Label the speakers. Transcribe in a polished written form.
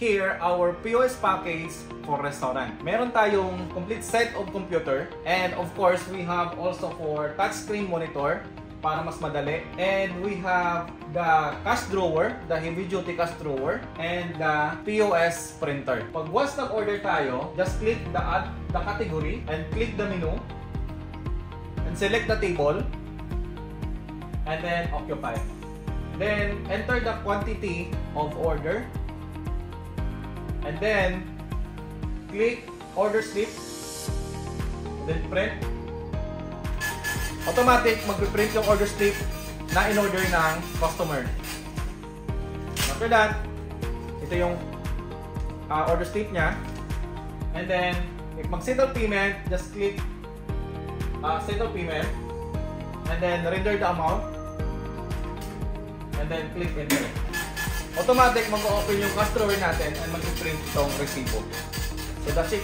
Speaker 1: here our POS package for restaurant. Meron tayong complete set of computer, and of course we have also for touchscreen monitor para mas madali, and we have the cash drawer, the heavy duty cash drawer, and the POS printer. Pag once nag-order tayo, just click the category and click the menu and select the table and then occupy. Then enter the quantity of order and then click order slip, then print. Automatic magpe-print yung order slip na in-order ng customer. After that, ito yung order slip niya. And then, if mag-settle payment, just click settle payment. And then, render the amount. And then, click enter. Automatic mag-open yung cash drawer natin and mag-print itong resibo. So, that's it.